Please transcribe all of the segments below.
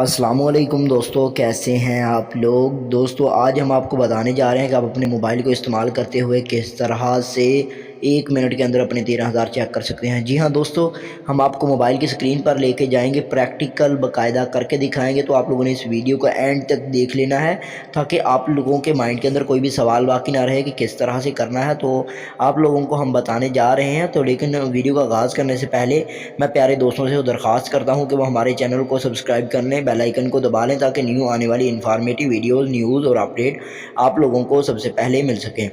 السلام علیکم دوستو، کیسے ہیں آپ لوگ؟ دوستو آج ہم آپ کو بتانے جا رہے ہیں کہ آپ اپنے موبائل کو استعمال کرتے ہوئے کس طرح سے 1 منٹ کے اندر اپنے 13,000 چیک کر سکتے ہیں۔ جی ہاں دوستو، ہم آپ کو موبائل کی سکرین پر لے کے جائیں گے، پریکٹیکل باقاعدہ کر کے دکھائیں گے، تو آپ لوگوں نے اس ویڈیو کو اینڈ تک دیکھ لینا ہے تاکہ آپ لوگوں کے مائنڈ کے اندر کوئی بھی سوال باقی نہ رہے کہ کس طرح سے کرنا ہے۔ تو آپ لوگوں کو ہم بتانے جا رہے ہیں، تو لیکن ویڈیو کا آغاز کرنے سے پہلے میں پیارے دوستوں سے درخواست کرتا ہوں کہ وہ ہمارے چینل کو سبسکرائب کر لیں، بیل آئیکن کو دبا لیں تاکہ نیو آنے والی انفارمیٹیو ویڈیوز، نیوز اور اپڈیٹ آپ لوگوں کو سب سے پہلے مل سکیں۔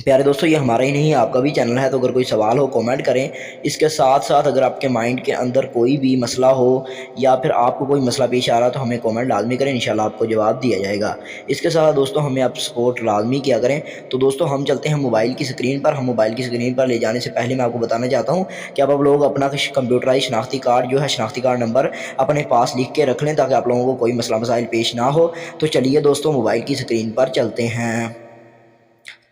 پیارے دوستو، یہ ہمارا ہی نہیں آپ کا بھی چینل ہے، تو اگر کوئی سوال ہو کومنٹ کریں۔ اس کے ساتھ ساتھ اگر آپ کے مائنڈ کے اندر کوئی بھی مسئلہ ہو یا پھر آپ کو کوئی مسئلہ پیش آ رہا تو ہمیں کومنٹ لازمی کریں، انشاءاللہ آپ کو جواب دیا جائے گا۔ اس کے ساتھ دوستو ہمیں آپ سپورٹ لازمی کیا کریں۔ تو دوستو ہم چلتے ہیں موبائل کی سکرین پر۔ ہم موبائل کی سکرین پر لے جانے سے پہلے میں آپ کو بتانا چاہتا ہوں کہ آپ لوگ اپنا کمپیوٹرائز شناختی کارڈ جو ہے، شناختی کارڈ نمبر اپنے پاس لکھ کے رکھ لیں تاکہ آپ لوگوں کو کوئی مسئلہ مسائل پیش نہ ہو۔ تو چلیے دوستو موبائل کی سکرین پر چلتے ہیں۔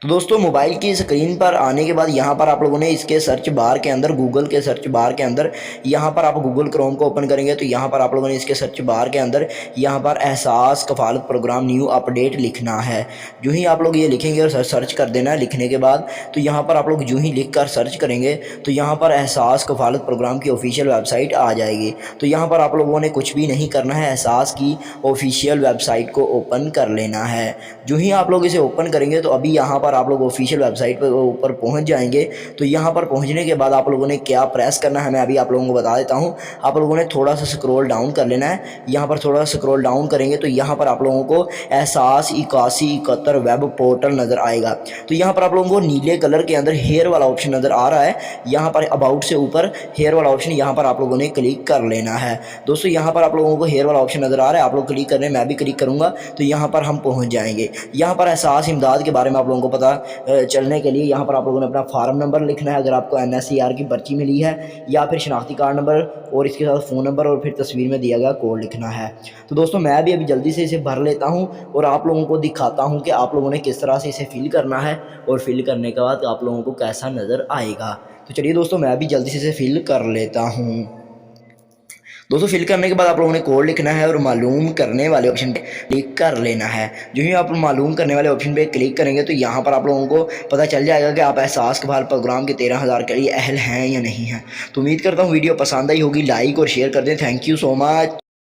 تو دوستو موبائل کی سکرین پر آنے کے بعد یہاں پر آپ لوگوں نے اس کے سرچ بار کے اندر، گوگل کے سرچ بار کے اندر، یہاں پر آپ گوگل کروم کو اوپن کریں گے تو یہاں پر آپ لوگوں نے اس کے سرچ بار کے اندر یہاں پر احساس کفالت پروگرام نیو اپڈیٹ لکھنا ہے۔ جو ہی آپ لوگ یہ لکھیں گے اور سرچ کر دینا ہے، لکھنے کے بعد تو یہاں پر آپ لوگ جو ہی لکھ کر سرچ کریں گے تو یہاں پر احساس کفالت پروگرام کی آفیشیل ویب سائٹ آ جائے گی۔ تو یہاں پر آپ لوگوں نے کچھ بھی نہیں کرنا ہے، احساس کی آفیشیل ویب سائٹ کو اوپن کر لینا ہے۔ جو ہی آپ لوگ اسے اوپن کریں گے تو ابھی یہاں پر آپ لوگ آفیشیل ویب سائٹ پر اوپر پہنچ جائیں گے۔ تو یہاں پر پہنچنے کے بعد آپ لوگوں نے کیا پریس کرنا ہے میں ابھی آپ لوگوں کو بتا دیتا ہوں۔ آپ لوگوں نے تھوڑا سا سکرول ڈاؤن کر لینا ہے۔ یہاں پر تھوڑا سا سکرول ڈاؤن کریں گے تو یہاں پر آپ لوگوں کو احساس 8171 ویب پورٹل نظر آئے گا۔ تو یہاں پر آپ لوگوں کو نیلے کلر کے اندر ہیئر والا آپشن نظر آ رہا ہے، یہاں پر اباؤٹ سے اوپر ہیئر والا آپشن، یہاں پر آپ لوگوں نے کلک کر لینا ہے۔ دوستو یہاں پر آپ لوگوں کو ہیئر والا آپشن نظر آ رہا ہے، آپ لوگ کلک کر رہے ہیں، میں بھی کلک کروں گا تو یہاں پر ہم پہنچ جائیں گے۔ یہاں پر احساس امداد کے بارے میں آپ لوگوں کو پتہ چلنے کے لیے یہاں پر آپ لوگوں نے اپنا فارم نمبر لکھنا ہے، اگر آپ کو NSER کی پرچی ملی ہے، یا پھر شناختی کارڈ نمبر اور اس کے ساتھ فون نمبر اور پھر تصویر میں دیا گیا کوڈ لکھنا ہے۔ تو دوستو میں بھی ابھی جلدی سے اسے بھر لیتا ہوں اور آپ لوگوں کو دکھاتا ہوں کہ آپ لوگوں نے کس طرح سے اسے فل کرنا ہے اور فل کرنے کے بعد آپ لوگوں کو کیسا نظر آئے گا۔ تو چلیے دوستو میں بھی جلدی سے اسے فل کر لیتا ہوں۔ دوستو فل کرنے کے بعد آپ لوگوں نے کوڈ لکھنا ہے اور معلوم کرنے والے آپشن پہ کلک کر لینا ہے۔ جو ہی آپ معلوم کرنے والے آپشن پہ کلک کریں گے تو یہاں پر آپ لوگوں کو پتہ چل جائے گا کہ آپ احساس کفالت پروگرام کے 13,000 کے لیے اہل ہیں یا نہیں ہیں۔ تو امید کرتا ہوں ویڈیو پسند آئی ہوگی، لائک اور شیئر کر دیں۔ Thank you so much.